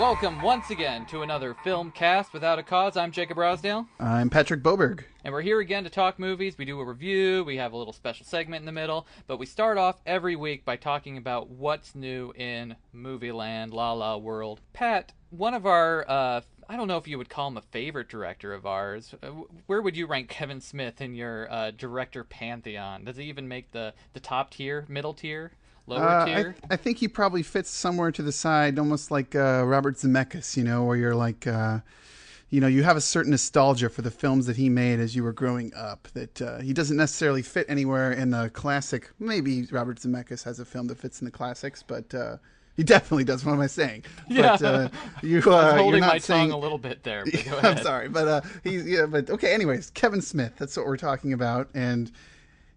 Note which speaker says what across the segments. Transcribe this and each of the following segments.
Speaker 1: Welcome once again to another Filmcast Without a Cause. I'm Jacob Rosdale.
Speaker 2: I'm Patrick Boberg.
Speaker 1: And we're here again to talk movies. We do a review, we have a little special segment in the middle, but we start off every week by talking about what's new in movie land, La La World. Pat, one of our, I don't know if you would call him a favorite director of ours, where would you rank Kevin Smith in your director pantheon? Does he even make the top tier, middle tier? Lower tier?
Speaker 2: I think he probably fits somewhere to the side, almost like Robert Zemeckis, where you're like, you have a certain nostalgia for the films that he made as you were growing up, that he doesn't necessarily fit anywhere in the classic. Maybe Robert Zemeckis has a film that fits in the classics, but he definitely does. What am I saying?
Speaker 1: Yeah.
Speaker 2: But,
Speaker 1: I was holding
Speaker 2: you're not
Speaker 1: my
Speaker 2: saying...
Speaker 1: tongue a little bit there. But go ahead.
Speaker 2: I'm sorry, but but okay. Anyways, Kevin Smith, that's what we're talking about, and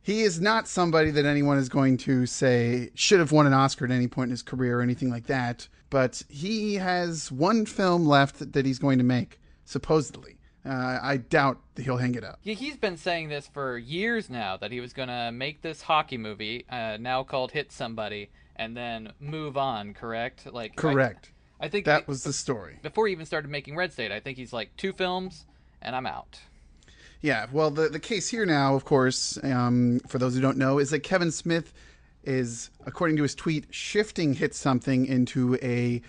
Speaker 2: he is not somebody that anyone is going to say should have won an Oscar at any point in his career or anything like that. But he has one film left that he's going to make, supposedly. I doubt that he'll hang it up.
Speaker 1: He's been saying this for years now, that he was going to make this hockey movie, now called Hit Somebody, and then move on, correct?
Speaker 2: Correct.
Speaker 1: I think
Speaker 2: that was the story.
Speaker 1: Before he even started making Red State, I think he's like 2 films, and I'm out.
Speaker 2: Yeah, well, the case here now, of course, for those who don't know, is that Kevin Smith is, according to his tweet, shifting Hit Something into a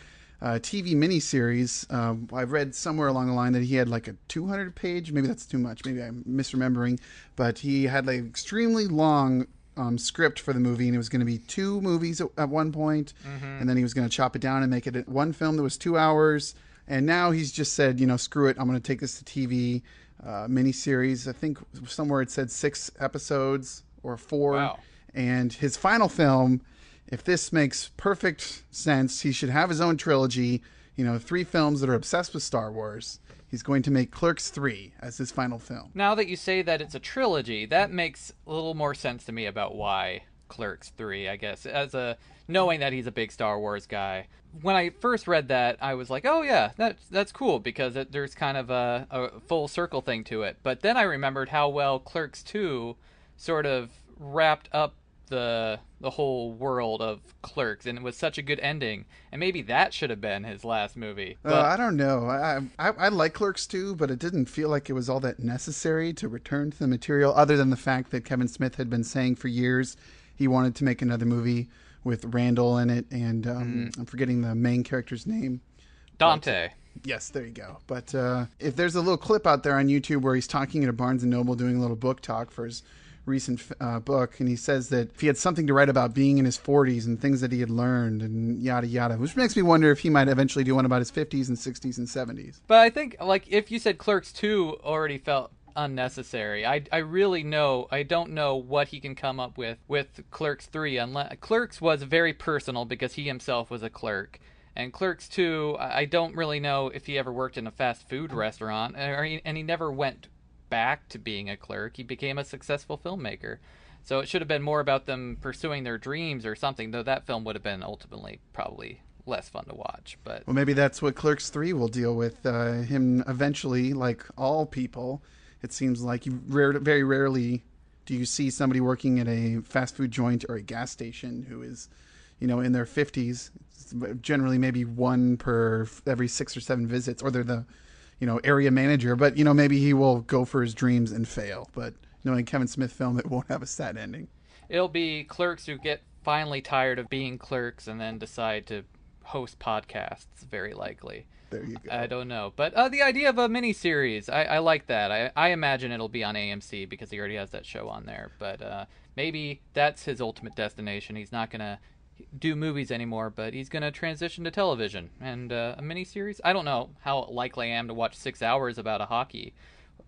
Speaker 2: TV miniseries. I've read somewhere along the line that he had like a 200-page, maybe that's too much, maybe I'm misremembering, but he had like extremely long script for the movie, and it was going to be 2 movies at one point, and then he was going to chop it down and make it one film that was 2 hours, and now he's just said, screw it, I'm going to take this to TV. Miniseries. I think somewhere it said 6 episodes or 4.
Speaker 1: Wow.
Speaker 2: And his final film, if this makes perfect sense, he should have his own trilogy, 3 films that are obsessed with Star Wars. He's going to make Clerks 3 as his final film.
Speaker 1: Now that you say that it's a trilogy, that makes a little more sense to me about why Clerks 3, I guess, knowing that he's a big Star Wars guy. When I first read that, I was like, oh yeah, that's cool, because there's kind of a full circle thing to it. But then I remembered how well Clerks 2 sort of wrapped up the whole world of Clerks, and it was such a good ending. And maybe that should have been his last movie. But
Speaker 2: I don't know. I like Clerks 2, but it didn't feel like it was all that necessary to return to the material, other than the fact that Kevin Smith had been saying for years he wanted to make another movie with Randall in it, and I'm forgetting the main character's name.
Speaker 1: Dante.
Speaker 2: Yes, there you go. But if there's a little clip out there on YouTube where he's talking at a Barnes & Noble doing a little book talk for his recent book, and he says that if he had something to write about being in his 40s and things that he had learned and yada yada, which makes me wonder if he might eventually do one about his 50s and 60s and 70s.
Speaker 1: But I think, if you said Clerks 2 already felt unnecessary, I don't know what he can come up with Clerks 3, unless Clerks was very personal because he himself was a clerk, and Clerks 2, I don't really know if he ever worked in a fast food restaurant, and he never went back to being a clerk. He became a successful filmmaker, so it should have been more about them pursuing their dreams or something, though that film would have been ultimately probably less fun to watch. But
Speaker 2: well, maybe that's what Clerks 3 will deal with, him eventually, like all people. It seems like very rarely do you see somebody working at a fast food joint or a gas station who is, in their 50s. It's generally maybe one per every 6 or 7 visits, or they're the, area manager. But, maybe he will go for his dreams and fail. But knowing Kevin Smith film, it won't have a sad ending.
Speaker 1: It'll be clerks who get finally tired of being clerks and then decide to host podcasts, very likely.
Speaker 2: There you go.
Speaker 1: I don't know. But the idea of a miniseries, I like that. I imagine it'll be on AMC because he already has that show on there. But maybe that's his ultimate destination. He's not going to do movies anymore, but he's going to transition to television. And a miniseries? I don't know how likely I am to watch 6 hours about a hockey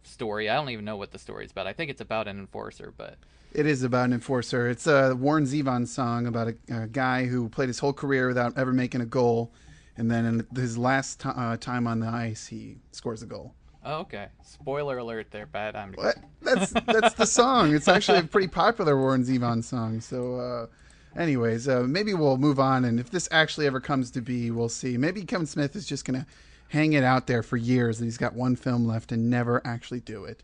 Speaker 1: story. I don't even know what the story's about. I think it's about an enforcer, but...
Speaker 2: It is about an enforcer. It's a Warren Zevon song about a guy who played his whole career without ever making a goal. And then in his last time on the ice, he scores a goal.
Speaker 1: Oh, okay. Spoiler alert there, Pat.
Speaker 2: What? That's the song. It's actually a pretty popular Warren Zevon song. So, anyways, maybe we'll move on. And if this actually ever comes to be, we'll see. Maybe Kevin Smith is just going to hang it out there for years, and he's got one film left and never actually do it.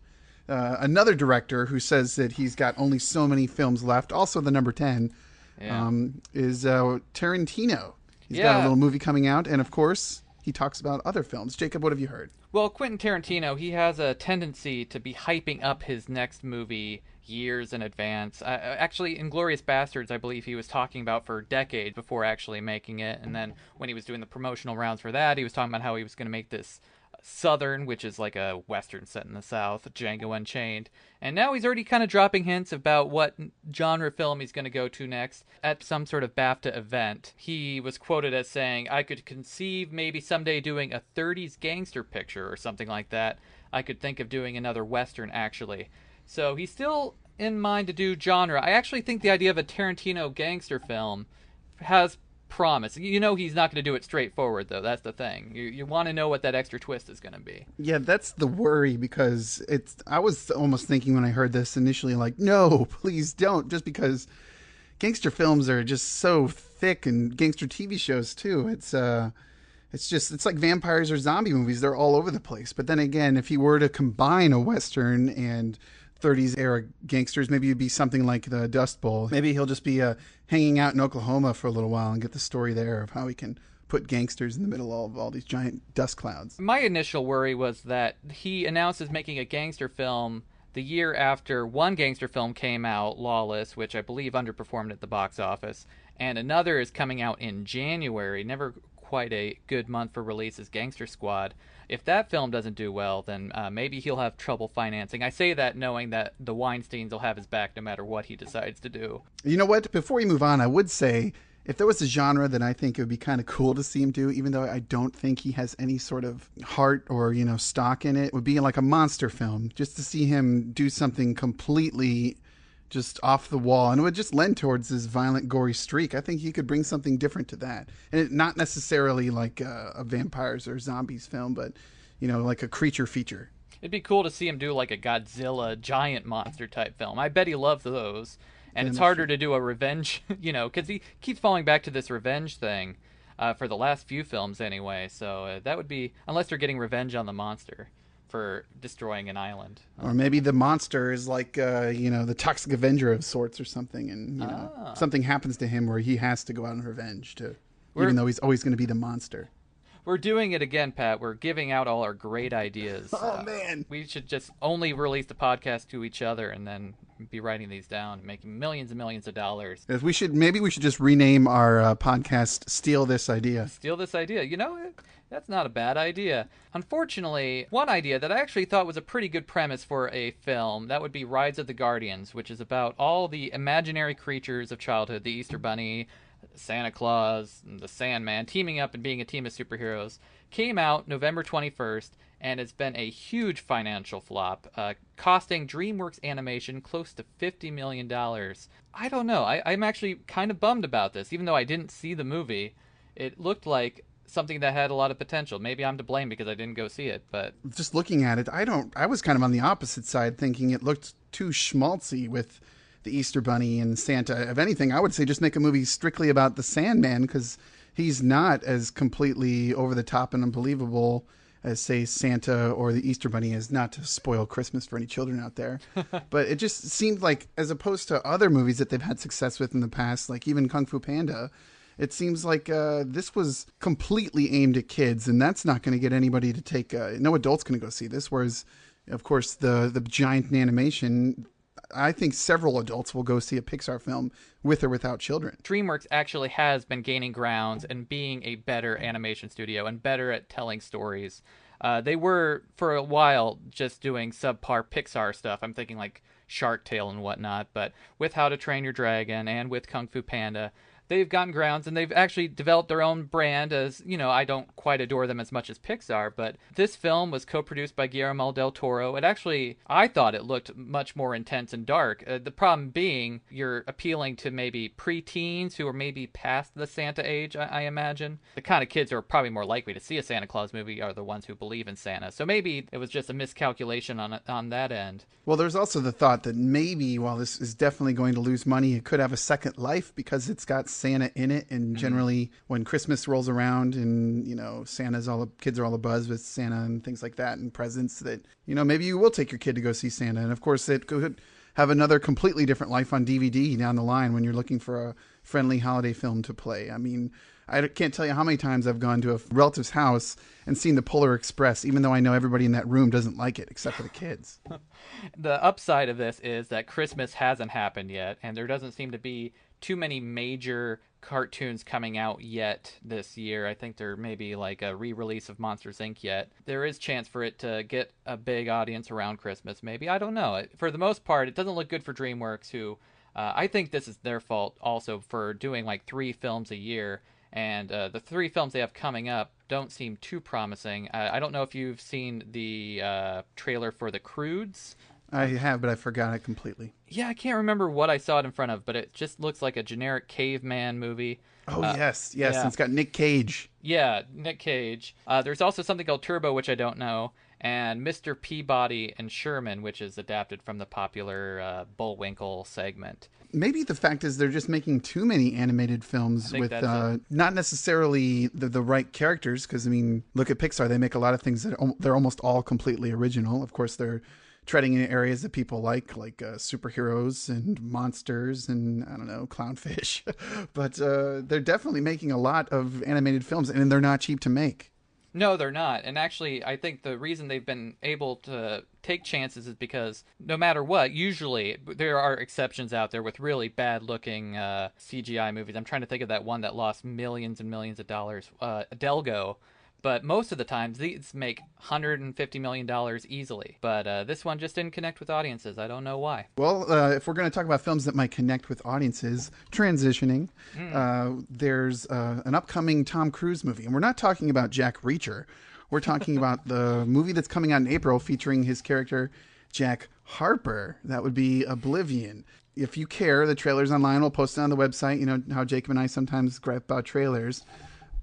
Speaker 2: Another director who says that he's got only so many films left, also the number 10, is Tarantino. He's got a little movie coming out, and of course, he talks about other films. Jacob, what have you heard?
Speaker 1: Well, Quentin Tarantino, he has a tendency to be hyping up his next movie years in advance. Actually, Inglourious Bastards, I believe he was talking about for decades before actually making it. And then when he was doing the promotional rounds for that, he was talking about how he was going to make this Southern, which is like a Western set in the South, Django Unchained. And now he's already kind of dropping hints about what genre film he's going to go to next. At some sort of BAFTA event, he was quoted as saying, I could conceive maybe someday doing a 30s gangster picture or something like that. I could think of doing another Western, actually. So he's still in mind to do genre. I actually think the idea of a Tarantino gangster film has promise. You know he's not going to do it straightforward, though. That's the thing. You want to know what that extra twist is going to be.
Speaker 2: Yeah, that's the worry, because I was almost thinking when I heard this initially, like, no, please don't, just because gangster films are just so thick, and gangster TV shows too. It's like vampires or zombie movies. They're all over the place. But then again, if he were to combine a Western and 30s era gangsters, maybe it'd be something like the Dust Bowl. Maybe he'll just be hanging out in Oklahoma for a little while and get the story there of how he can put gangsters in the middle of all these giant dust clouds.
Speaker 1: My initial worry was that he announces making a gangster film the year after one gangster film came out, Lawless, which I believe underperformed at the box office, and another is coming out in January. Never quite a good month for releases, Gangster Squad. If that film doesn't do well, then maybe he'll have trouble financing. I say that knowing that the Weinsteins will have his back no matter what he decides to do.
Speaker 2: You know what? Before we move on, I would say if there was a genre that I think it would be kind of cool to see him do, even though I don't think he has any sort of heart or, stock in it, would be like a monster film. Just to see him do something completely just off the wall, and it would just lend towards his violent, gory streak. I think he could bring something different to that, and not necessarily like a vampires or zombies film, but like a creature feature.
Speaker 1: It'd be cool to see him do like a Godzilla giant monster type film. I bet he loves those, and it's harder to do a revenge, because he keeps falling back to this revenge thing for the last few films anyway. So that would be, unless they're getting revenge on the monster for destroying an island.
Speaker 2: Or maybe the monster is like, the Toxic Avenger of sorts or something, and something happens to him where he has to go out on revenge even though he's always going to be the monster.
Speaker 1: We're doing it again, Pat. We're giving out all our great ideas.
Speaker 2: Oh, man.
Speaker 1: We should just only release the podcast to each other and then be writing these down, making millions and millions of dollars.
Speaker 2: Maybe we should just rename our podcast Steal This Idea.
Speaker 1: Steal This Idea. That's not a bad idea. Unfortunately, one idea that I actually thought was a pretty good premise for a film, that would be Rides of the Guardians, which is about all the imaginary creatures of childhood, the Easter Bunny, Santa Claus, and the Sandman, teaming up and being a team of superheroes, came out November 21st, and it's been a huge financial flop, costing Dreamworks Animation close to $50 million. I don't know. I'm actually kind of bummed about this, even though I didn't see the movie. It looked like something that had a lot of potential. Maybe I'm to blame because I didn't go see it, but
Speaker 2: just looking at it, I was kind of on the opposite side, thinking it looked too schmaltzy with the Easter Bunny and Santa. If anything, I would say just make a movie strictly about the Sandman, because he's not as completely over the top and unbelievable as, say, Santa or the Easter Bunny is, not to spoil Christmas for any children out there. But it just seemed like, as opposed to other movies that they've had success with in the past, like even Kung Fu Panda, it seems like this was completely aimed at kids, and that's not going to get anybody to take... no adult's going to go see this, whereas, of course, the giant in animation... I think several adults will go see a Pixar film with or without children.
Speaker 1: DreamWorks actually has been gaining grounds and being a better animation studio and better at telling stories. They were, for a while, just doing subpar Pixar stuff. I'm thinking like Shark Tale and whatnot. But with How to Train Your Dragon and with Kung Fu Panda, they've gotten grounds, and they've actually developed their own brand. As I don't quite adore them as much as Pixar, but this film was co-produced by Guillermo del Toro. I thought it looked much more intense and dark. The problem being, you're appealing to maybe preteens who are maybe past the Santa age, I imagine. The kind of kids who are probably more likely to see a Santa Claus movie are the ones who believe in Santa. So maybe it was just a miscalculation on that end.
Speaker 2: Well, there's also the thought that maybe, while this is definitely going to lose money, it could have a second life because it's got Santa in it, and generally when Christmas rolls around and Santa's kids are all abuzz with Santa and things like that and presents, that maybe you will take your kid to go see Santa. And of course it could have another completely different life on DVD down the line when you're looking for a friendly holiday film to play. I mean, I can't tell you how many times I've gone to a relative's house and seen the Polar Express, even though I know everybody in that room doesn't like it, except for the kids.
Speaker 1: The upside of this is that Christmas hasn't happened yet, and there doesn't seem to be too many major cartoons coming out yet this year. I think there may be like a re-release of Monsters Inc. yet. There is chance for it to get a big audience around Christmas, maybe. I don't know. For the most part, it doesn't look good for Dreamworks, who I think this is their fault also for doing like 3 films a year. And the 3 films they have coming up don't seem too promising. I don't know if you've seen the trailer for The Croods.
Speaker 2: I have, but I forgot it completely.
Speaker 1: Yeah, I can't remember what I saw it in front of, but it just looks like a generic caveman movie.
Speaker 2: Oh, yes. Yeah.
Speaker 1: And
Speaker 2: It's got Nick Cage.
Speaker 1: Yeah, Nick Cage. There's also something called Turbo, which I don't know, and Mr. Peabody and Sherman, which is adapted from the popular Bullwinkle segment.
Speaker 2: Maybe the fact is they're just making too many animated films with not necessarily the right characters, because, I mean, look at Pixar. They make a lot of things that they're almost all completely original. Of course, they're treading in areas that people like superheroes and monsters and, I don't know, clownfish. But they're definitely making a lot of animated films, and they're not cheap to make.
Speaker 1: No, they're not. And actually, I think the reason they've been able to take chances is because no matter what, usually there are exceptions out there with really bad-looking CGI movies. I'm trying to think of that one that lost millions and millions of dollars, Delgo. But most of the times, these make $150 million easily. But this one just didn't connect with audiences. I don't know why.
Speaker 2: Well, if we're going to talk about films that might connect with audiences, transitioning, there's an upcoming Tom Cruise movie. And we're not talking about Jack Reacher. We're talking about the movie that's coming out in April featuring his character, Jack Harper. That would be Oblivion. If you care, the trailer's online. We'll post it on the website. You know how Jacob and I sometimes gripe about trailers.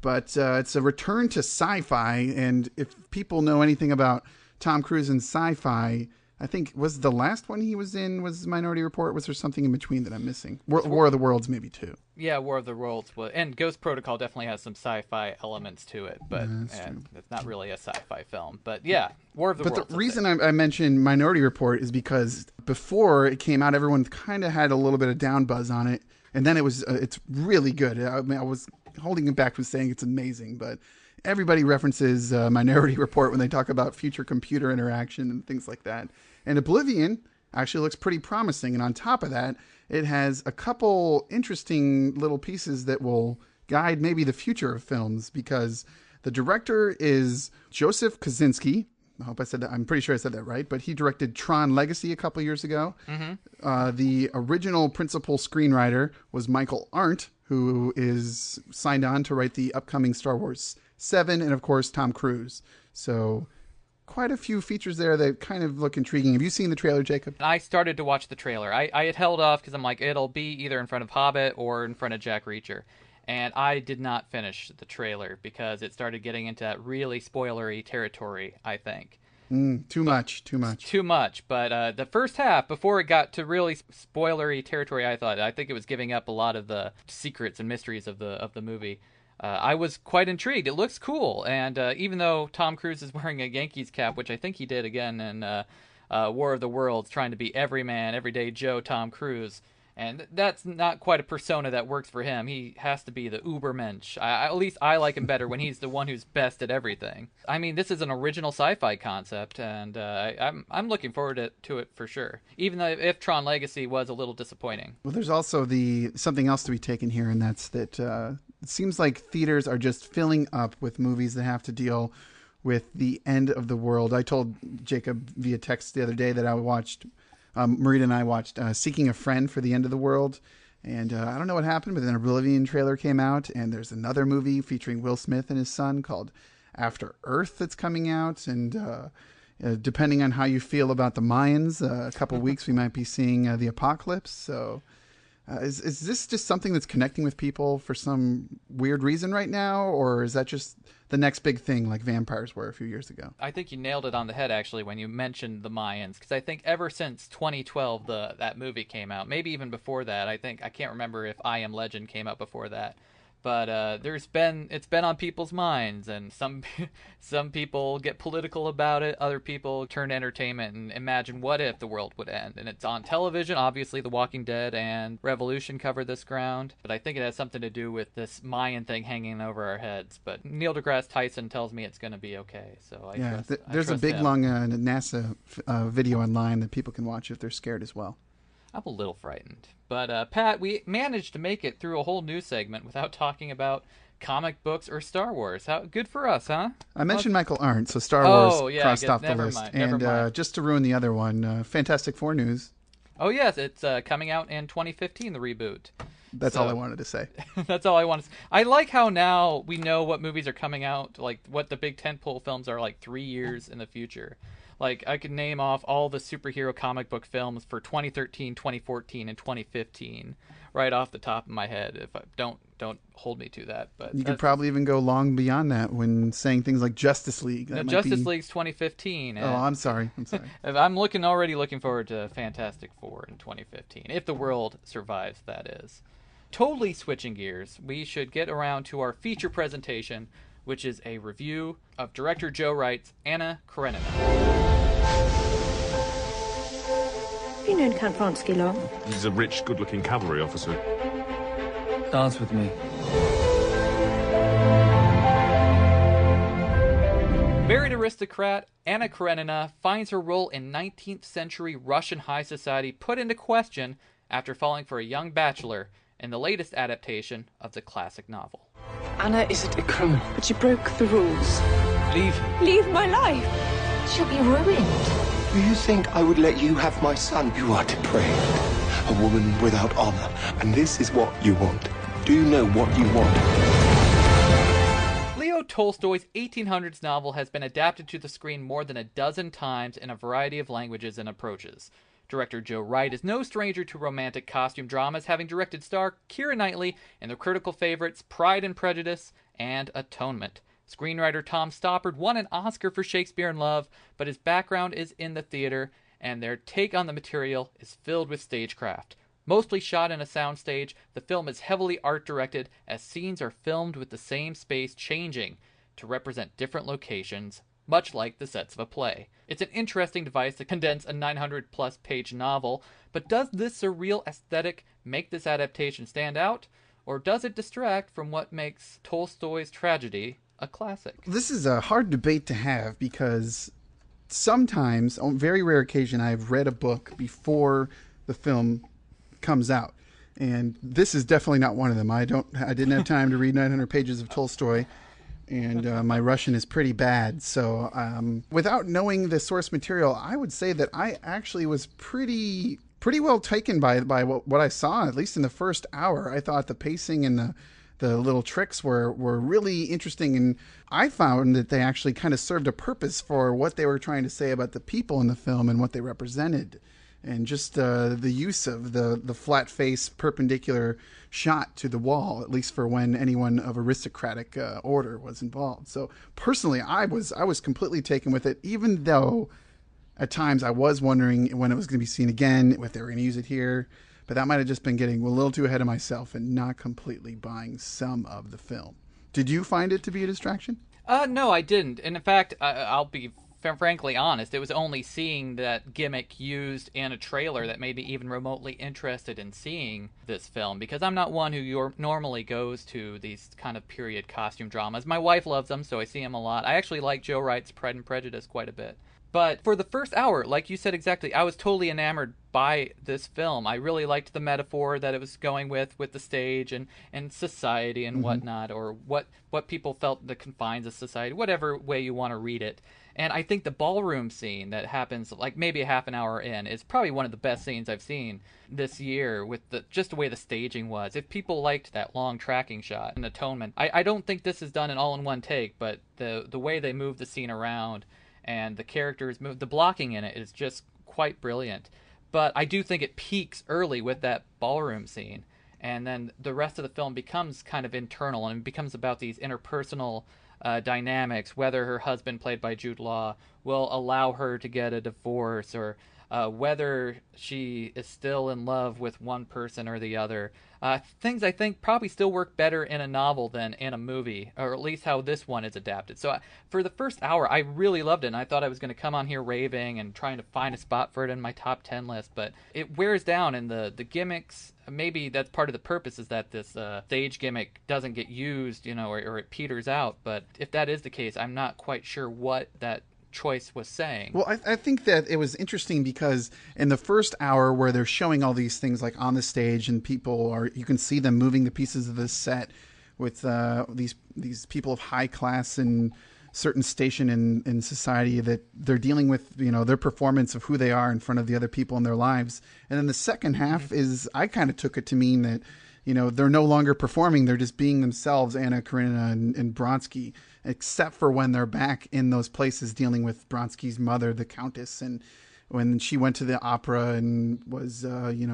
Speaker 2: But it's a return to sci-fi, and if people know anything about Tom Cruise and sci-fi, I think was the last one he was in was Minority Report. Was there something in between that I'm missing? War of the Worlds maybe too.
Speaker 1: Yeah, War of the Worlds, and Ghost Protocol definitely has some sci-fi elements to it, but it's not really a sci-fi film. But yeah, War of the Worlds.
Speaker 2: But the reason I mentioned Minority Report is because before it came out, everyone kind of had a little bit of down buzz on it, and then it's really good. I mean, I was holding it back from saying it's amazing, but everybody references Minority Report when they talk about future computer interaction and things like that. And Oblivion actually looks pretty promising. And on top of that, it has a couple interesting little pieces that will guide maybe the future of films, because the director is Joseph Kosinski. I hope I said that. I'm pretty sure I said that right. But he directed Tron Legacy a couple years ago. Mm-hmm. The original principal screenwriter was Michael Arndt, who is signed on to write the upcoming Star Wars 7, and of course Tom Cruise. So quite a few features there that kind of look intriguing. Have you seen the trailer, Jacob?
Speaker 1: I started to watch the trailer. I had held off because I'm like, it'll be either in front of Hobbit or in front of Jack Reacher. And I did not finish the trailer because it started getting into that really spoilery territory, I think.
Speaker 2: Too much.
Speaker 1: But the first half, before it got to really spoilery territory, I think it was giving up a lot of the secrets and mysteries of the movie. I was quite intrigued. It looks cool, and even though Tom Cruise is wearing a Yankees cap, which I think he did again in War of the Worlds, trying to be everyman, everyday Joe Tom Cruise. And that's not quite a persona that works for him. He has to be the Ubermensch. At least I like him better when he's the one who's best at everything. I mean, this is an original sci-fi concept, and I'm looking forward to it for sure. Even though if Tron Legacy was a little disappointing.
Speaker 2: Well, there's also something else to be taken here, and that's that it seems like theaters are just filling up with movies that have to deal with the end of the world. I told Jacob via text the other day that I watched. Marita and I watched Seeking a Friend for the End of the World, and I don't know what happened, but then a Oblivion trailer came out, and there's another movie featuring Will Smith and his son called After Earth that's coming out, and depending on how you feel about the Mayans, a couple weeks we might be seeing The Apocalypse. So is this just something that's connecting with people for some weird reason right now, or is that just the next big thing like vampires were a few years ago?
Speaker 1: I think you nailed it on the head, actually, when you mentioned the Mayans, because I think ever since 2012 that movie came out, maybe even before that, I can't remember if I Am Legend came out before that, But it's been on people's minds, and some people get political about it. Other people turn to entertainment and imagine what if the world would end. And it's on television. Obviously, The Walking Dead and Revolution covered this ground. But I think it has something to do with this Mayan thing hanging over our heads. But Neil deGrasse Tyson tells me it's going to be okay. So
Speaker 2: there's a big long NASA video online that people can watch if they're scared as well.
Speaker 1: I'm a little frightened. But, Pat, we managed to make it through a whole news segment without talking about comic books or Star Wars. How good for us, huh?
Speaker 2: I mentioned Michael Arndt, so Star Wars crossed off the list. And just to ruin the other one, Fantastic Four news.
Speaker 1: Oh, yes, it's coming out in 2015, the reboot.
Speaker 2: That's all I wanted to say.
Speaker 1: That's all I wanted to say. I like how now we know what movies are coming out, like what the big tentpole films are like 3 years in the future. Like, I could name off all the superhero comic book films for 2013, 2014, and 2015 right off the top of my head. If I don't hold me to that. But
Speaker 2: you could probably even go long beyond that when saying things like Justice League.
Speaker 1: Justice League's 2015.
Speaker 2: Oh, I'm sorry.
Speaker 1: I'm already looking forward to Fantastic Four in 2015, if the world survives, that is. Totally switching gears, we should get around to our feature presentation, which is a review of director Joe Wright's Anna Karenina.
Speaker 3: Have you known Count Vronsky long?
Speaker 4: He's a rich, good-looking cavalry officer.
Speaker 5: Dance with me.
Speaker 1: Married aristocrat Anna Karenina finds her role in 19th century Russian high society put into question after falling for a young bachelor in the latest adaptation of the classic novel.
Speaker 5: Anna isn't a criminal.
Speaker 3: But you broke the rules.
Speaker 5: Leave.
Speaker 3: Leave my life. She'll be ruined.
Speaker 6: Do you think I would let you have my son? You are depraved. A woman without honor. And this is what you want. Do you know what you want?
Speaker 1: Leo Tolstoy's 1800s novel has been adapted to the screen more than a dozen times in a variety of languages and approaches. Director Joe Wright is no stranger to romantic costume dramas, having directed star Keira Knightley in the critical favorites Pride and Prejudice and Atonement. Screenwriter Tom Stoppard won an Oscar for Shakespeare in Love, but his background is in the theater, and their take on the material is filled with stagecraft. Mostly shot in a soundstage, the film is heavily art-directed as scenes are filmed with the same space changing to represent different locations, much like the sets of a play. It's an interesting device to condense a 900-plus page novel, but does this surreal aesthetic make this adaptation stand out, or does it distract from what makes Tolstoy's tragedy a classic?
Speaker 2: This is a hard debate to have because sometimes, on very rare occasion, I've read a book before the film comes out, and this is definitely not one of them. I didn't have time to read 900 pages of Tolstoy, and my Russian is pretty bad. So without knowing the source material, I would say that I actually was pretty well taken by what I saw, at least in the first hour. I thought the pacing and the little tricks were really interesting, and I found that they actually kind of served a purpose for what they were trying to say about the people in the film and what they represented. And just the use of the flat face perpendicular shot to the wall, at least for when anyone of aristocratic order was involved. So personally, I was completely taken with it, even though at times I was wondering when it was going to be seen again, if they were going to use it here. But that might have just been getting a little too ahead of myself and not completely buying some of the film. Did you find it to be a distraction?
Speaker 1: No, I didn't. And in fact, I'll be frankly honest, it was only seeing that gimmick used in a trailer that made me even remotely interested in seeing this film, because I'm not one who normally goes to these kind of period costume dramas. My wife loves them, so I see them a lot. I actually like Joe Wright's Pride and Prejudice quite a bit. But for the first hour, like you said exactly, I was totally enamored by this film. I really liked the metaphor that it was going with the stage and society and whatnot, or what people felt the confines of society, whatever way you want to read it. And I think the ballroom scene that happens like maybe a half an hour in is probably one of the best scenes I've seen this year, with just the way the staging was. If people liked that long tracking shot in Atonement, I don't think this is done in all in one take, but the way they move the scene around and the characters move, the blocking in it is just quite brilliant. But I do think it peaks early with that ballroom scene, and then the rest of the film becomes kind of internal and becomes about these interpersonal dynamics, whether her husband, played by Jude Law, will allow her to get a divorce, or whether she is still in love with one person or the other. Things I think probably still work better in a novel than in a movie, or at least how this one is adapted. So for the first hour, I really loved it, and I thought I was going to come on here raving and trying to find a spot for it in my top 10 list, but it wears down, and the gimmicks, maybe that's part of the purpose, is that this stage gimmick doesn't get used, or it peters out. But if that is the case, I'm not quite sure what that choice was saying.
Speaker 2: Well, I think that it was interesting because in the first hour where they're showing all these things like on the stage and you can see them moving the pieces of the set with these people of high class and certain station in society, that they're dealing with, their performance of who they are in front of the other people in their lives. And then the second half is, I kind of took it to mean that, they're no longer performing. They're just being themselves, Anna Karenina and Bronsky, except for when they're back in those places dealing with Bronsky's mother, the Countess, and when she went to the opera and was,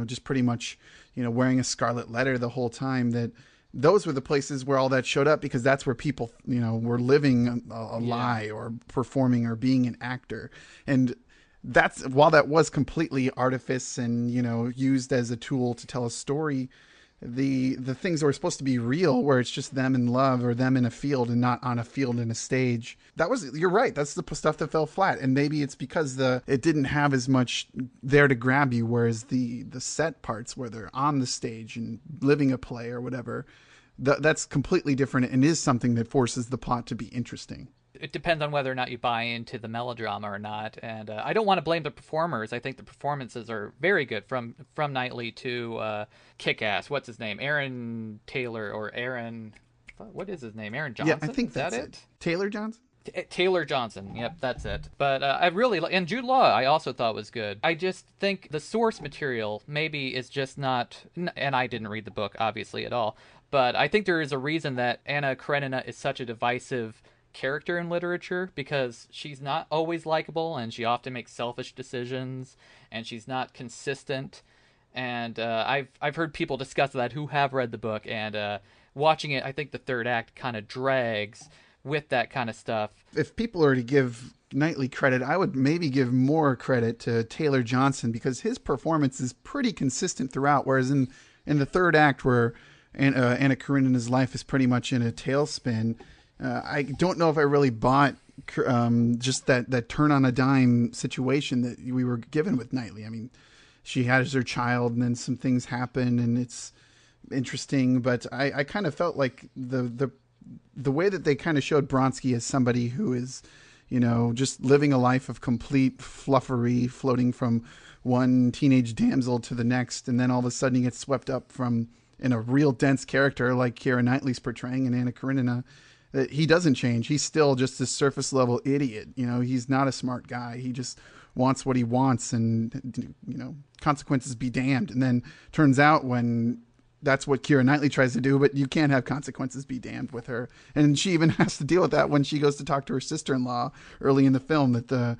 Speaker 2: just pretty much, wearing a scarlet letter the whole time. That those were the places where all that showed up, because that's where people, were living a lie or performing or being an actor. And that's, while that was completely artifice and, used as a tool to tell a story, the things that were supposed to be real, where it's just them in love or them in a field and not on a field in a stage, you're right, that's the stuff that fell flat. And maybe it's because it didn't have as much there to grab you, whereas the set parts where they're on the stage and living a play or whatever, that's completely different and is something that forces the plot to be interesting.
Speaker 1: It depends on whether or not you buy into the melodrama or not. And I don't want to blame the performers. I think the performances are very good, from Knightley to Kick-Ass. What's his name? Aaron Taylor, or Aaron... What is his name? Aaron Johnson?
Speaker 2: Yeah, I think that's it. Taylor Johnson?
Speaker 1: Taylor Johnson. Yep, that's it. But I really... And Jude Law, I also thought was good. I just think the source material maybe is just not... And I didn't read the book, obviously, at all. But I think there is a reason that Anna Karenina is such a divisive character in literature, because she's not always likable, and she often makes selfish decisions, and she's not consistent. And I've heard people discuss that who have read the book, and watching it, I think the third act kind of drags with that kind of stuff. If
Speaker 2: people are to give Knightley credit, I would maybe give more credit to Taylor Johnson, because his performance is pretty consistent throughout, whereas in the third act, where Anna Karenina's life is pretty much in a tailspin, I don't know if I really bought just that turn on a dime situation that we were given with Knightley. I mean, she has her child, and then some things happen, and it's interesting. But I kind of felt like the way that they kind of showed Bronsky as somebody who is, just living a life of complete fluffery, floating from one teenage damsel to the next, and then all of a sudden he gets swept up in a real dense character like Keira Knightley's portraying in Anna Karenina. That he doesn't change. He's still just this surface level idiot. He's not a smart guy. He just wants what he wants, and, consequences be damned. And then turns out when that's what Keira Knightley tries to do, but you can't have consequences be damned with her. And she even has to deal with that when she goes to talk to her sister-in-law early in the film, that the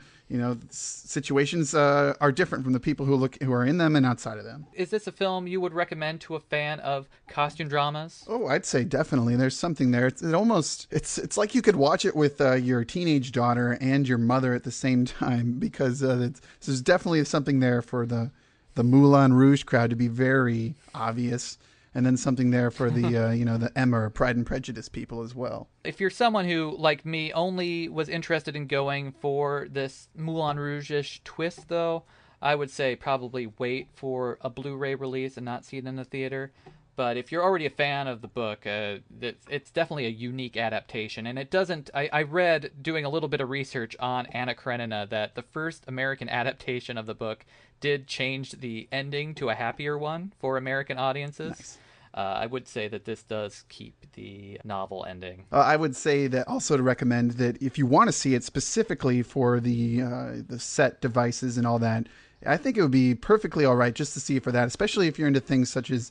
Speaker 2: situations are different from the people who are in them and outside of them.
Speaker 1: Is this a film you would recommend to a fan of costume dramas?
Speaker 2: Oh, I'd say definitely. There's something there. It's like you could watch it with your teenage daughter and your mother at the same time, because there's definitely something there for the Moulin Rouge crowd to be very obvious, and then something there for the the Emma or Pride and Prejudice people as well.
Speaker 1: If you're someone who, like me, only was interested in going for this Moulin Rouge-ish twist, though, I would say probably wait for a Blu-ray release and not see it in the theater. But if you're already a fan of the book, it's definitely a unique adaptation. And it doesn't... I read, doing a little bit of research on Anna Karenina, that the first American adaptation of the book did change the ending to a happier one for American audiences.
Speaker 2: Nice.
Speaker 1: I would say that this does keep the novel ending.
Speaker 2: I would say that also to recommend that if you want to see it specifically for the set devices and all that, I think it would be perfectly all right just to see it for that, especially if you're into things such as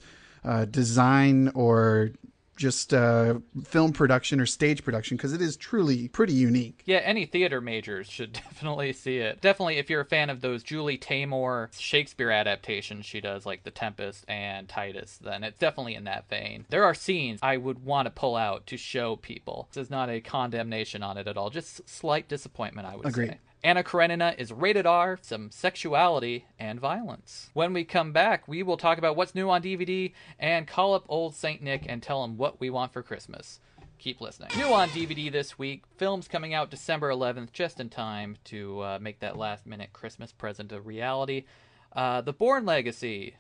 Speaker 2: design or just film production or stage production, because it is truly pretty unique.
Speaker 1: Yeah, any theater majors should definitely see it. Definitely, if you're a fan of those Julie Taymor Shakespeare adaptations she does, like The Tempest and Titus, then it's definitely in that vein. There are scenes I would want to pull out to show people. This is not a condemnation on it at all, just slight disappointment, I would
Speaker 2: Agreed.
Speaker 1: say. Anna Karenina is rated R, some sexuality and violence. When we come back, we will talk about what's new on DVD and call up old Saint Nick and tell him what we want for Christmas. Keep listening. New on DVD this week, films coming out December 11th, just in time to make that last-minute Christmas present a reality. The Bourne Legacy.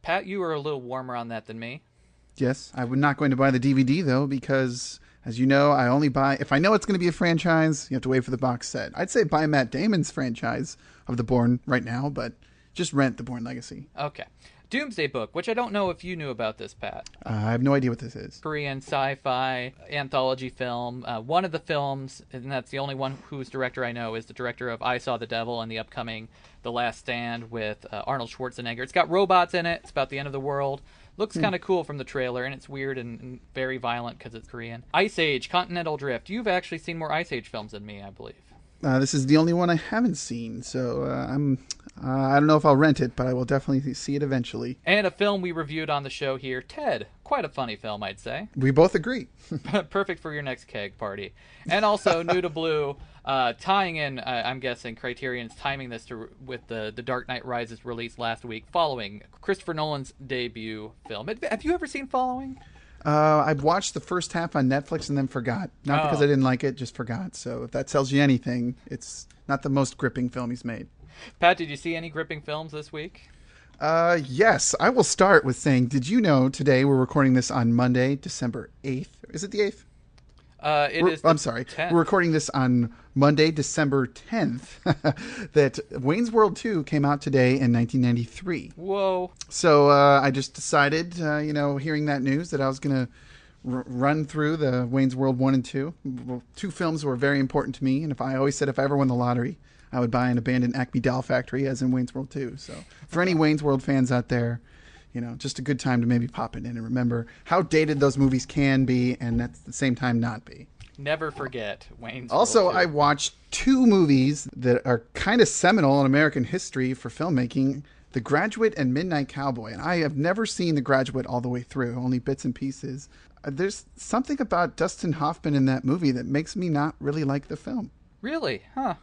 Speaker 1: Pat, you were a little warmer on that than me.
Speaker 2: Yes, I'm not going to buy the DVD, though, because, as you know, I only buy... If I know it's going to be a franchise, you have to wait for the box set. I'd say buy Matt Damon's franchise of The Bourne right now, but just rent The Bourne Legacy.
Speaker 1: Okay. Doomsday Book, which I don't know if you knew about this, Pat.
Speaker 2: I have no idea what this is.
Speaker 1: Korean sci-fi anthology film. One of the films, and that's the only one whose director I know, is the director of I Saw the Devil and the upcoming The Last Stand with Arnold Schwarzenegger. It's got robots in it. It's about the end of the world. Looks kind of cool from the trailer, and it's weird and very violent because it's Korean. Ice Age, Continental Drift. You've actually seen more Ice Age films than me, I believe.
Speaker 2: This is the only one I haven't seen, so I don't know if I'll rent it, but I will definitely see it eventually.
Speaker 1: And a film we reviewed on the show here, Ted. Quite a funny film, I'd say.
Speaker 2: We both agree.
Speaker 1: Perfect for your next keg party. And also New to Blue, tying in, I'm guessing, Criterion's timing this with the Dark Knight Rises release last week, following Christopher Nolan's debut film. Have you ever seen Following?
Speaker 2: I watched the first half on Netflix and then forgot. Not because I didn't like it, just forgot. So if that tells you anything, it's not the most gripping film he's made.
Speaker 1: Pat, did you see any gripping films this week?
Speaker 2: Yes. I will start with saying, did you know today we're recording this on Monday, December 8th? Is it the 8th?
Speaker 1: I'm
Speaker 2: sorry.
Speaker 1: 10th.
Speaker 2: We're recording this on Monday, December 10th, that Wayne's World 2 came out today in 1993.
Speaker 1: Whoa.
Speaker 2: So I just decided, hearing that news, that I was going to run through the Wayne's World 1 and 2. Well, two films were very important to me, and I always said if I ever won the lottery, I would buy an abandoned Acme doll factory, as in Wayne's World 2. So for any Wayne's World fans out there, just a good time to maybe pop it in and remember how dated those movies can be and at the same time not be.
Speaker 1: Never forget Wayne's
Speaker 2: Also,
Speaker 1: World 2.
Speaker 2: I watched two movies that are kind of seminal in American history for filmmaking, The Graduate and Midnight Cowboy. And I have never seen The Graduate all the way through, only bits and pieces. There's something about Dustin Hoffman in that movie that makes me not really like the film.
Speaker 1: Really? Huh.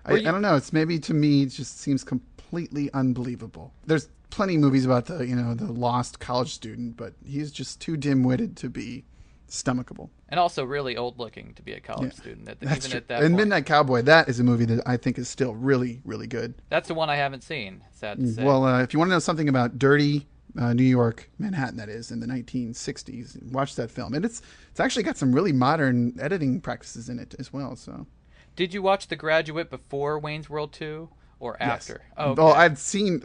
Speaker 2: I don't know. It's maybe, to me, it just seems completely unbelievable. There's plenty of movies about the lost college student, but he's just too dim-witted to be stomachable.
Speaker 1: And also really old-looking to be a college student.
Speaker 2: That's true.
Speaker 1: At that
Speaker 2: and
Speaker 1: point.
Speaker 2: Midnight Cowboy, that is a movie that I think is still really, really good.
Speaker 1: That's the one I haven't seen, sad to say.
Speaker 2: Well, if you want to know something about dirty New York, Manhattan, that is, in the 1960s, watch that film. And it's actually got some really modern editing practices in it as well. So,
Speaker 1: did you watch The Graduate before Wayne's World 2 or after?
Speaker 2: Yes.
Speaker 1: Oh, okay.
Speaker 2: Well, I've seen,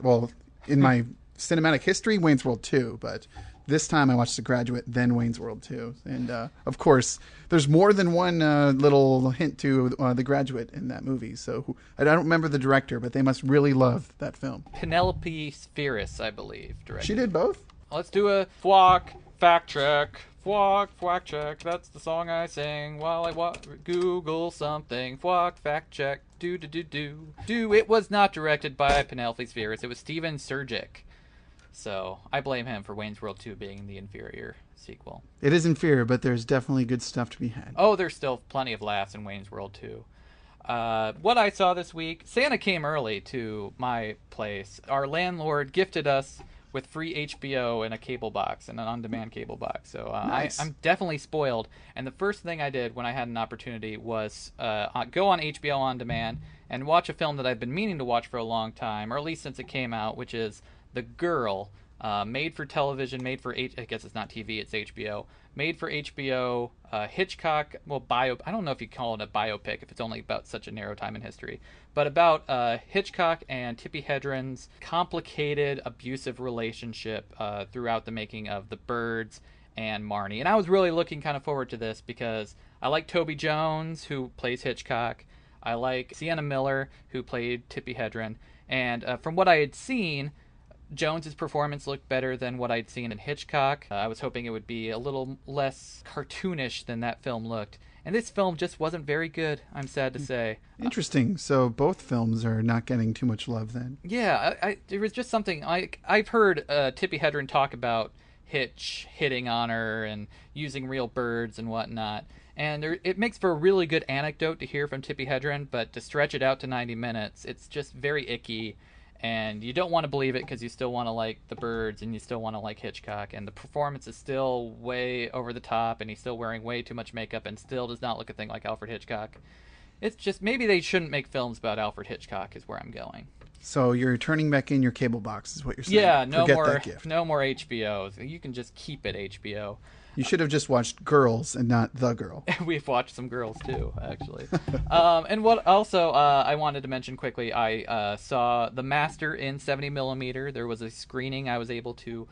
Speaker 2: in my cinematic history, Wayne's World 2, but this time I watched The Graduate, then Wayne's World 2. And, of course, there's more than one little hint to The Graduate in that movie. So I don't remember the director, but they must really love that film.
Speaker 1: Penelope Spheris, I believe, directed.
Speaker 2: She did both?
Speaker 1: Let's do a Flock fact check. Flock fact check. That's the song I sing while I Google something. Flock fact check. Do. It was not directed by Penelope Spheris. It was Steven Surgic. So I blame him for Wayne's World 2 being the inferior sequel.
Speaker 2: It is inferior, but there's definitely good stuff to be had.
Speaker 1: Oh, there's still plenty of laughs in Wayne's World 2. What I saw this week, Santa came early to my place. Our landlord gifted us with free HBO and a cable box, and an on-demand cable box. So
Speaker 2: nice.
Speaker 1: I'm definitely spoiled. And the first thing I did when I had an opportunity was go on HBO On Demand and watch a film that I've been meaning to watch for a long time, or at least since it came out, which is The Girl, made for television, I guess it's not TV, it's HBO, made for HBO, Hitchcock, I don't know if you call it a biopic if it's only about such a narrow time in history, but about Hitchcock and Tippi Hedren's complicated, abusive relationship throughout the making of The Birds and Marnie. And I was really looking kind of forward to this because I like Toby Jones, who plays Hitchcock. I like Sienna Miller, who played Tippi Hedren. And from what I had seen, Jones's performance looked better than what I'd seen in Hitchcock. I was hoping it would be a little less cartoonish than that film looked. And this film just wasn't very good, I'm sad to say.
Speaker 2: Interesting. So both films are not getting too much love then.
Speaker 1: Yeah, there was just something... I've heard Tippi Hedren talk about Hitch hitting on her and using real birds and whatnot. And it makes for a really good anecdote to hear from Tippi Hedren, but to stretch it out to 90 minutes, it's just very icky. And you don't want to believe it because you still want to like The Birds and you still want to like Hitchcock. And the performance is still way over the top, and he's still wearing way too much makeup and still does not look a thing like Alfred Hitchcock. It's just, maybe they shouldn't make films about Alfred Hitchcock is where I'm going.
Speaker 2: So you're turning back in your cable box is what you're saying.
Speaker 1: Yeah,
Speaker 2: Forget that gift.
Speaker 1: no more HBO. You can just keep it HBO.
Speaker 2: You should have just watched Girls and not The Girl.
Speaker 1: We've watched some Girls too, actually. And what also I wanted to mention quickly, I saw The Master in 70mm. There was a screening I was able to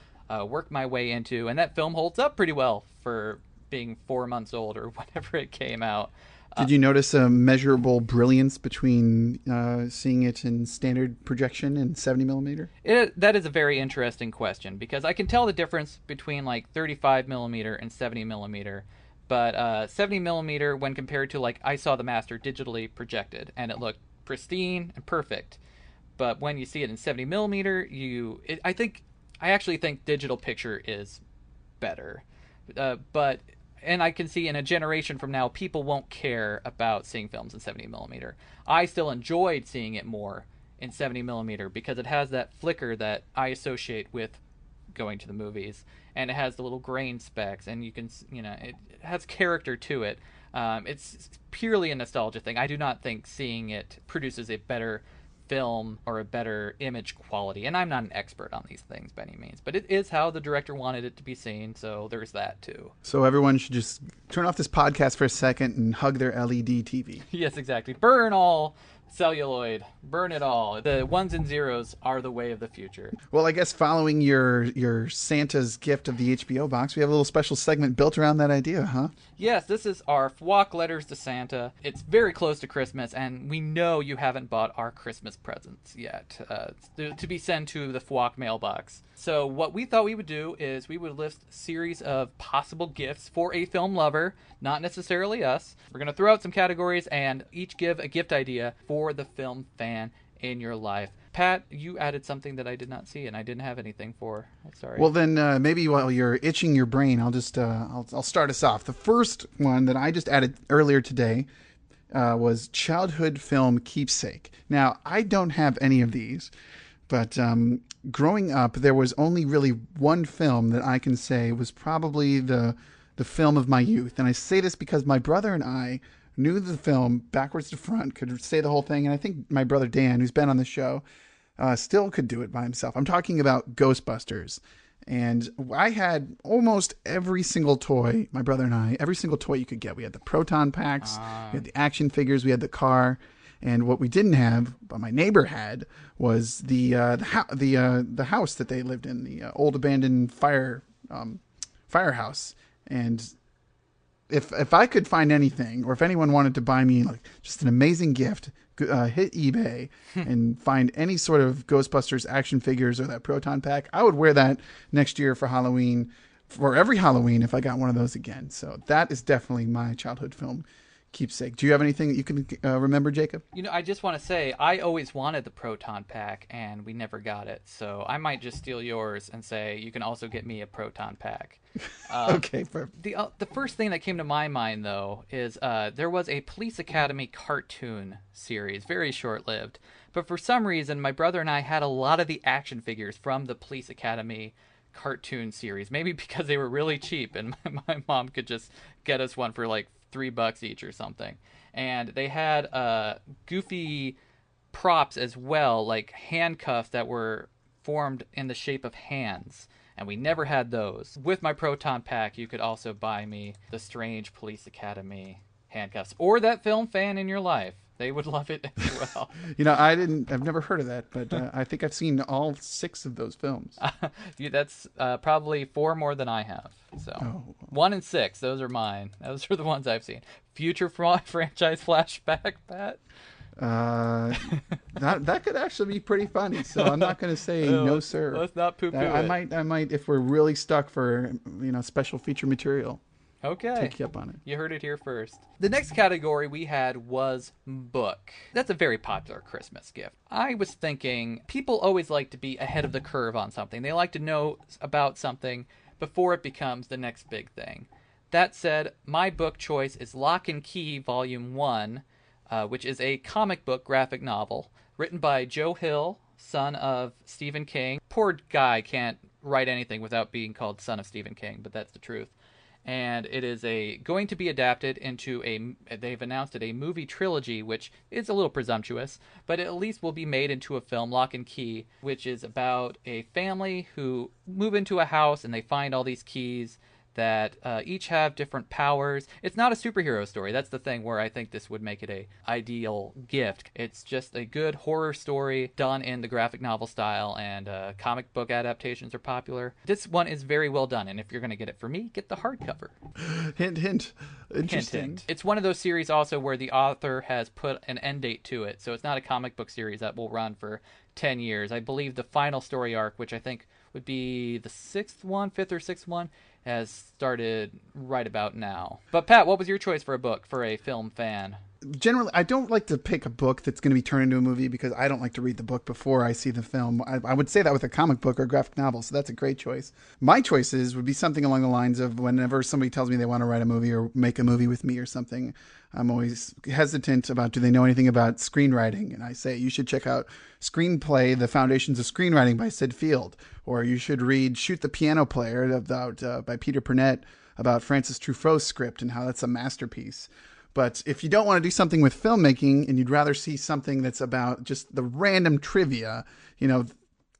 Speaker 1: work my way into, and that film holds up pretty well for being 4 months old or whenever it came out.
Speaker 2: Did you notice a measurable brilliance between seeing it in standard projection and 70mm?
Speaker 1: That is a very interesting question, because I can tell the difference between like 35mm and 70mm, but 70mm when compared to like I saw The Master digitally projected, and it looked pristine and perfect. But when you see it in 70mm, I actually think digital picture is better, and I can see in a generation from now, people won't care about seeing films in 70mm. I still enjoyed seeing it more in 70mm because it has that flicker that I associate with going to the movies, and it has the little grain specks, and you can, it has character to it. It's purely a nostalgia thing. I do not think seeing it produces a better film or a better image quality, and I'm not an expert on these things by any means, but it is how the director wanted it to be seen, so there's that too.
Speaker 2: So everyone should just turn off this podcast for a second and hug their LED TV.
Speaker 1: Yes, exactly. Burn all celluloid. Burn it all. The ones and zeros are the way of the future.
Speaker 2: Well, I guess following your Santa's gift of the HBO box, we have a little special segment built around that idea, huh?
Speaker 1: Yes, this is our FWOC Letters to Santa. It's very close to Christmas, and we know you haven't bought our Christmas presents yet to be sent to the FWOC mailbox. So what we thought we would do is we would list a series of possible gifts for a film lover, not necessarily us. We're going to throw out some categories and each give a gift idea for the film fan in your life. Pat, you added something that I did not see and I didn't have anything for. Sorry.
Speaker 2: Well, then maybe while you're itching your brain, I'll just I'll start us off. The first one that I just added earlier today was childhood film keepsake. Now, I don't have any of these, but growing up, there was only really one film that I can say was probably the film of my youth. And I say this because my brother and I knew the film backwards to front, could say the whole thing. And I think my brother Dan, who's been on the show, still could do it by himself. I'm talking about Ghostbusters. And I had almost every single toy, my brother and I, every single toy you could get. We had the proton packs, we had the action figures, we had the car. And what we didn't have, but my neighbor had, was the house that they lived in, the old abandoned firehouse. And if I could find anything, or if anyone wanted to buy me like just an amazing gift, hit eBay and find any sort of Ghostbusters action figures or that proton pack, I would wear that next year for Halloween, for every Halloween if I got one of those again. So that is definitely my childhood film keepsake. Do you have anything that you can remember, Jacob?
Speaker 1: I just want to say I always wanted the proton pack and we never got it, so I might just steal yours and say you can also get me a proton pack.
Speaker 2: Okay, perfect.
Speaker 1: The first thing that came to my mind though is there was a Police Academy cartoon series, very short-lived, but for some reason my brother and I had a lot of the action figures from the Police Academy cartoon series, maybe because they were really cheap and my mom could just get us one for like $3 each or something. And they had goofy props as well, like handcuffs that were formed in the shape of hands, and we never had those. With my proton pack, you could also buy me the strange Police Academy handcuffs, or that film fan in your life. They would love it as well.
Speaker 2: I've never heard of that, but I think I've seen all 6 of those films.
Speaker 1: That's probably 4 more than I have. So 1 and 6, those are mine. Those are the ones I've seen. Future franchise flashback, Pat?
Speaker 2: That could actually be pretty funny. So I'm not going to say no, sir.
Speaker 1: Let's not poo-poo it.
Speaker 2: I might, if we're really stuck for special feature material.
Speaker 1: Okay.
Speaker 2: Take you up on it.
Speaker 1: You heard it here first. The next category we had was book. That's a very popular Christmas gift. I was thinking people always like to be ahead of the curve on something. They like to know about something before it becomes the next big thing. That said, my book choice is Lock and Key Volume 1, which is a comic book graphic novel written by Joe Hill, son of Stephen King. Poor guy can't write anything without being called son of Stephen King, but that's the truth. And it is going to be adapted into they've announced it, a movie trilogy, which is a little presumptuous, but it at least will be made into a film, Lock and Key, which is about a family who move into a house and they find all these keys that each have different powers. It's not a superhero story. That's the thing where I think this would make it a ideal gift. It's just a good horror story done in the graphic novel style, and comic book adaptations are popular. This one is very well done, and if you're going to get it for me, get the hardcover.
Speaker 2: Hint, hint. Interesting.
Speaker 1: Hint, hint. It's one of those series also where the author has put an end date to it, so it's not a comic book series that will run for 10 years. I believe the final story arc, which I think would be the fifth or sixth one, has started right about now. But Pat, what was your choice for a book for a film fan?
Speaker 2: Generally, I don't like to pick a book that's going to be turned into a movie because I don't like to read the book before I see the film. I would say that with a comic book or graphic novel, so that's a great choice. My choices would be something along the lines of whenever somebody tells me they want to write a movie or make a movie with me or something, I'm always hesitant about, do they know anything about screenwriting? And I say, you should check out Screenplay, The Foundations of Screenwriting by Sid Field, or you should read Shoot the Piano Player by Peter Purnett about Francis Truffaut's script and how that's a masterpiece. But if you don't want to do something with filmmaking and you'd rather see something that's about just the random trivia,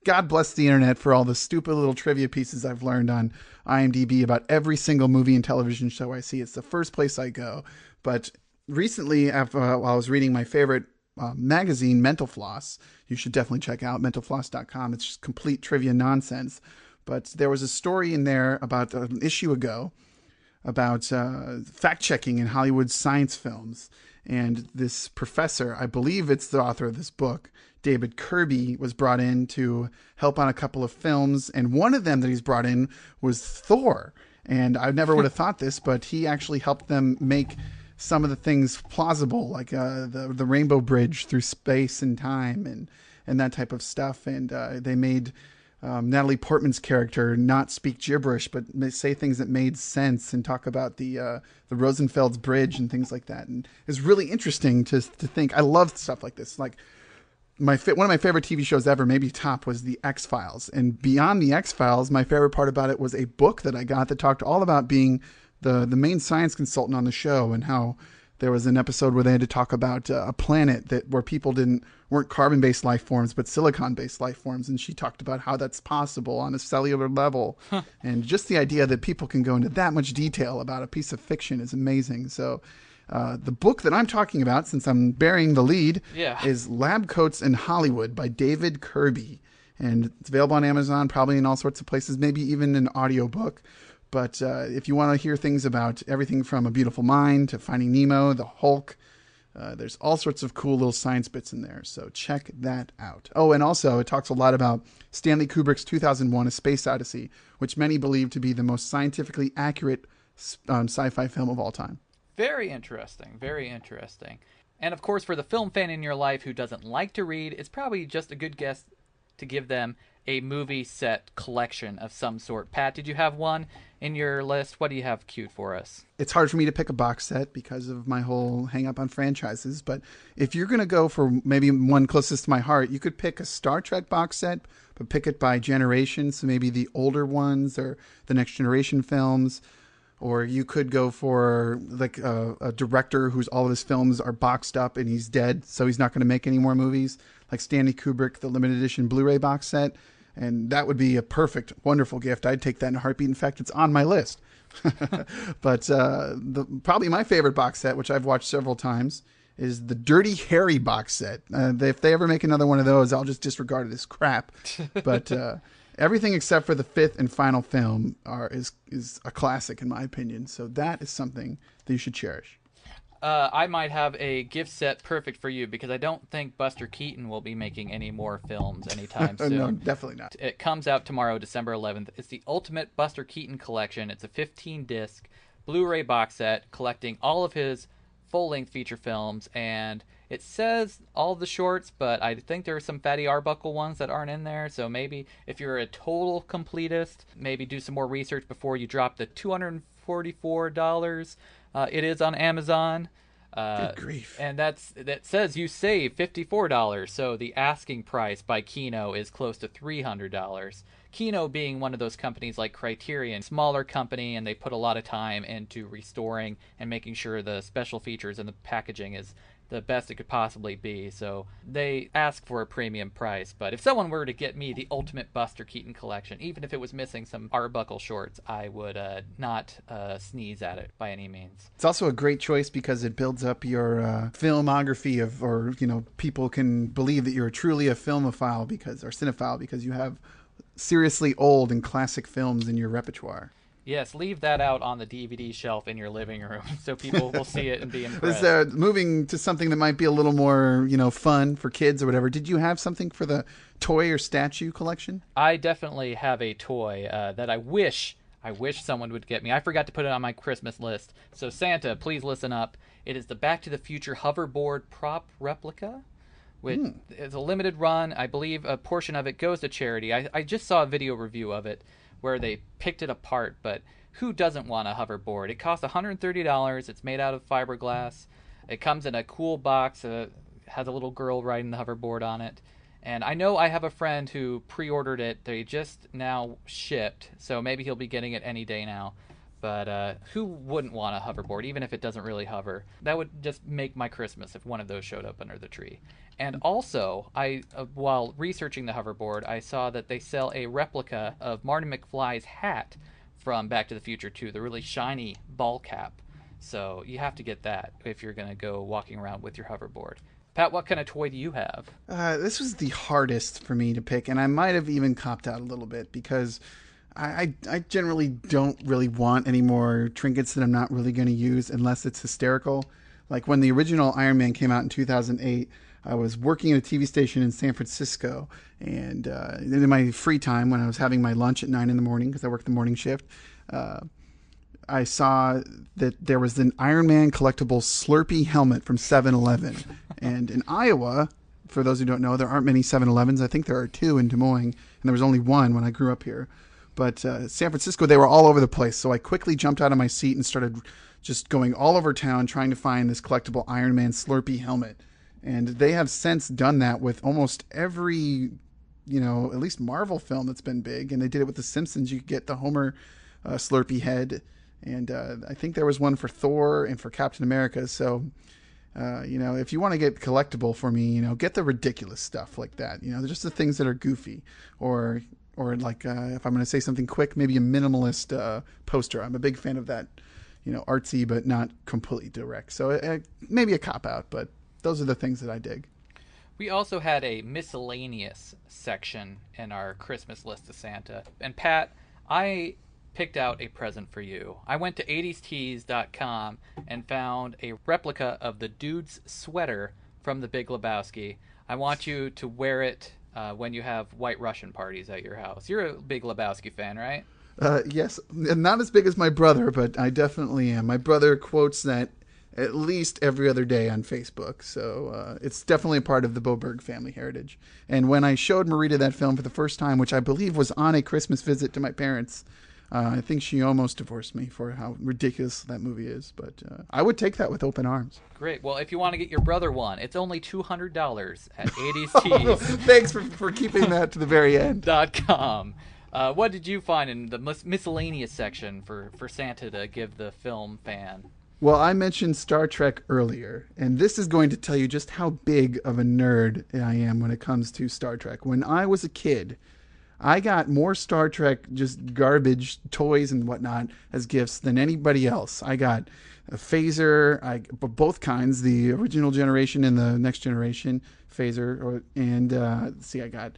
Speaker 2: God bless the internet for all the stupid little trivia pieces I've learned on IMDb about every single movie and television show I see. It's the first place I go. But recently, while I was reading my favorite magazine, Mental Floss, you should definitely check out mentalfloss.com. It's just complete trivia nonsense. But there was a story in there about an issue ago about fact-checking in Hollywood science films. And this professor, I believe it's the author of this book, David Kirby, was brought in to help on a couple of films. And one of them that he's brought in was Thor. And I never would have thought this, but he actually helped them make some of the things plausible, like the Rainbow Bridge through space and time and that type of stuff. And they made Natalie Portman's character not speak gibberish, but say things that made sense and talk about the Rosenfeld's bridge and things like that. And it's really interesting to think. I love stuff like this. Like one of my favorite TV shows ever, maybe top, was The X-Files. And beyond The X-Files, my favorite part about it was a book that I got that talked all about being the main science consultant on the show, and how there was an episode where they had to talk about a planet where people weren't carbon-based life forms, but silicon-based life forms. And she talked about how that's possible on a cellular level. And just the idea that people can go into that much detail about a piece of fiction is amazing. So the book that I'm talking about, since I'm bearing the lead, is Lab Coats in Hollywood by David Kirby. And it's available on Amazon, probably in all sorts of places, maybe even an audiobook. But if you want to hear things about everything from A Beautiful Mind to Finding Nemo, the Hulk, there's all sorts of cool little science bits in there. So check that out. Oh, and also it talks a lot about Stanley Kubrick's 2001: A Space Odyssey, which many believe to be the most scientifically accurate sci-fi film of all time.
Speaker 1: Very interesting. Very interesting. And of course, for the film fan in your life who doesn't like to read, it's probably just a good guess to give them a movie set collection of some sort. Pat, did you have one in your list? What do you have queued for us?
Speaker 2: It's hard for me to pick a box set because of my whole hang up on franchises. But if you're going to go for maybe one closest to my heart, you could pick a Star Trek box set, but pick it by generation. So maybe the older ones or the Next Generation films. Or you could go for like a director whose all of his films are boxed up and he's dead, so he's not going to make any more movies, like Stanley Kubrick, the limited edition Blu-ray box set. And that would be a perfect, wonderful gift. I'd take that in a heartbeat. In fact, it's on my list. But probably my favorite box set, which I've watched several times, is the Dirty Harry box set. If they ever make another one of those, I'll just disregard it as crap. But everything except for the fifth and final film is a classic in my opinion. So that is something that you should cherish.
Speaker 1: I might have a gift set perfect for you because I don't think Buster Keaton will be making any more films anytime soon.
Speaker 2: No, definitely not.
Speaker 1: It comes out tomorrow, December 11th. It's the Ultimate Buster Keaton Collection. It's a 15-disc Blu-ray box set collecting all of his full-length feature films, and it says all the shorts, but I think there are some Fatty Arbuckle ones that aren't in there, so maybe if you're a total completist, maybe do some more research before you drop the $249 $144. It is on Amazon.
Speaker 2: Good grief.
Speaker 1: And that says you save $54. So the asking price by Kino is close to $300. Kino being one of those companies like Criterion, smaller company, and they put a lot of time into restoring and making sure the special features and the packaging is the best it could possibly be. So they ask for a premium price. But if someone were to get me the Ultimate Buster Keaton collection, even if it was missing some Arbuckle shorts, I would not sneeze at it by any means.
Speaker 2: It's also a great choice because it builds up your filmography people can believe that you're truly a filmophile or cinephile because you have seriously old and classic films in your repertoire.
Speaker 1: Yes, leave that out on the DVD shelf in your living room so people will see it and be impressed.
Speaker 2: Moving to something that might be a little more, fun for kids or whatever, did you have something for the toy or statue collection?
Speaker 1: I definitely have a toy that I wish someone would get me. I forgot to put it on my Christmas list. So Santa, please listen up. It is the Back to the Future hoverboard prop replica, which is a limited run. I believe a portion of it goes to charity. I just saw a video review of it where they picked it apart, but who doesn't want a hoverboard? It costs $130. It's made out of fiberglass. It comes in a cool box. Has a little girl riding the hoverboard on it. And I know I have a friend who pre-ordered it. They just now shipped, so maybe he'll be getting it any day now. But who wouldn't want a hoverboard, even if it doesn't really hover? That would just make my Christmas if one of those showed up under the tree. And also, while researching the hoverboard, I saw that they sell a replica of Marty McFly's hat from Back to the Future 2, the really shiny ball cap. So you have to get that if you're going to go walking around with your hoverboard. Pat, what kind of toy do you have?
Speaker 2: This was the hardest for me to pick, and I might have even copped out a little bit because I generally don't really want any more trinkets that I'm not really going to use unless it's hysterical. Like when the original Iron Man came out in 2008, I was working at a TV station in San Francisco, and in my free time when I was having my lunch at 9 in the morning, because I work the morning shift, I saw that there was an Iron Man collectible Slurpee helmet from 7-Eleven. And in Iowa, for those who don't know, there aren't many 7-Elevens. I think there are 2 in Des Moines, and there was only 1 when I grew up here. But San Francisco, they were all over the place. So I quickly jumped out of my seat and started just going all over town trying to find this collectible Iron Man Slurpee helmet. And they have since done that with almost every, at least Marvel film that's been big. And they did it with The Simpsons. You could get the Homer Slurpee head. And I think there was one for Thor and for Captain America. So, if you want to get collectible for me, get the ridiculous stuff like that. Just the things that are goofy. Or like if I'm going to say something quick, maybe a minimalist poster. I'm a big fan of that, artsy but not completely direct. So maybe a cop-out, but those are the things that I dig.
Speaker 1: We also had a miscellaneous section in our Christmas list to Santa. And Pat, I picked out a present for you. I went to 80stees.com and found a replica of the dude's sweater from The Big Lebowski. I want you to wear it when you have White Russian parties at your house. You're a big Lebowski fan, right?
Speaker 2: Yes, not as big as my brother, but I definitely am. My brother quotes that at least every other day on Facebook, so it's definitely a part of the Boberg family heritage. And when I showed Marita that film for the first time, which I believe was on a Christmas visit to my parents, I think she almost divorced me for how ridiculous that movie is, but I would take that with open arms.
Speaker 1: Great. Well, if you want to get your brother one, it's only $200 at 80stees.
Speaker 2: Thanks for keeping that to the very end.
Speaker 1: .com. What did you find in the miscellaneous section for Santa to give the film fan?
Speaker 2: Well, I mentioned Star Trek earlier, and this is going to tell you just how big of a nerd I am when it comes to Star Trek. When I was a kid, I got more Star Trek, just garbage, toys and whatnot, as gifts than anybody else. I got a phaser, both kinds, the original generation and the next generation phaser. I got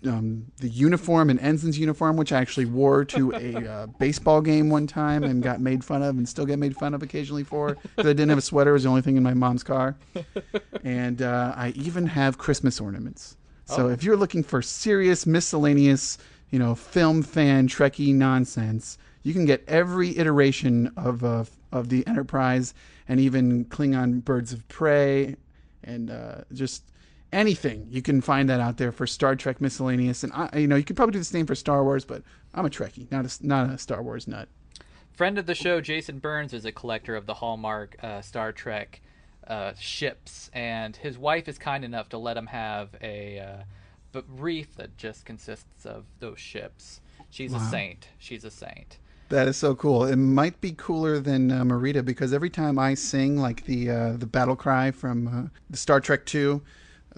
Speaker 2: the uniform, an ensign's uniform, which I actually wore to a baseball game one time and got made fun of and still get made fun of occasionally for, because I didn't have a sweater. It was the only thing in my mom's car. And I even have Christmas ornaments. So if you're looking for serious, miscellaneous, film fan, Trekkie nonsense, you can get every iteration of the Enterprise and even Klingon Birds of Prey and just anything. You can find that out there for Star Trek miscellaneous. And, you could probably do the same for Star Wars, but I'm a Trekkie, not a Star Wars nut.
Speaker 1: Friend of the show, Jason Burns, is a collector of the Hallmark Star Trek ships, and his wife is kind enough to let him have a wreath that just consists of those ships. She's a saint. She's a saint.
Speaker 2: That is so cool. It might be cooler than Marita, because every time I sing like the battle cry from the Star Trek II,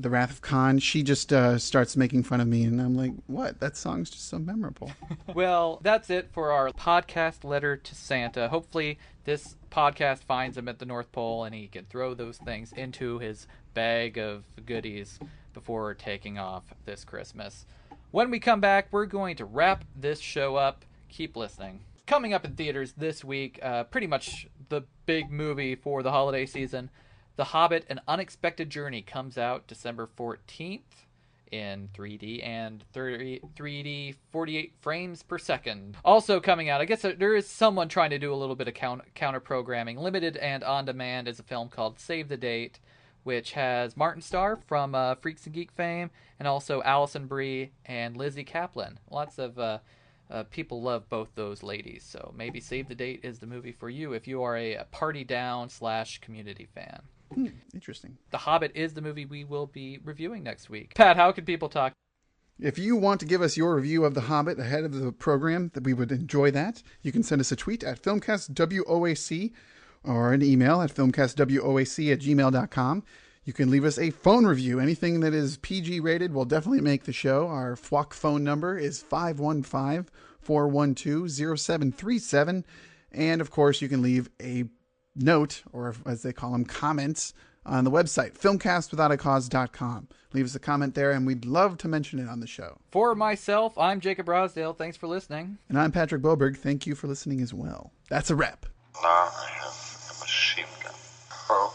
Speaker 2: The Wrath of Khan, she just starts making fun of me, and I'm like, what? That song's just so memorable.
Speaker 1: Well, that's it for our podcast letter to Santa. Hopefully this podcast finds him at the North Pole and he can throw those things into his bag of goodies before taking off this Christmas. When we come back, we're going to wrap this show up. Keep listening. Coming up in theaters this week, pretty much the big movie for the holiday season, The Hobbit: An Unexpected Journey comes out December 14th in 3D and 3D 48 frames per second. Also coming out, I guess there is someone trying to do a little bit of counter programming. Limited and on demand is a film called Save the Date, which has Martin Starr from Freaks and Geek fame, and also Alison Brie and Lizzie Kaplan. Lots of people love both those ladies, so maybe Save the Date is the movie for you if you are a party down / community fan.
Speaker 2: Interesting.
Speaker 1: The Hobbit is the movie we will be reviewing next week. Pat, how can people talk?
Speaker 2: If you want to give us your review of The Hobbit ahead of the program, that we would enjoy that. You can send us a tweet at filmcastwoac or an email at filmcastwoac@gmail.com. You can leave us a phone review. Anything that is PG rated will definitely make the show. Our FWOC phone number is 515-412-0737. And, of course, you can leave a note, or as they call them, comments, on the website, filmcastwithoutacause.com. Leave us a comment there, and we'd love to mention it on the show.
Speaker 1: For myself, I'm Jacob Rosdale. Thanks for listening.
Speaker 2: And I'm Patrick Boberg. Thank you for listening as well. That's a wrap.
Speaker 7: Now I have a machine gun. Oh.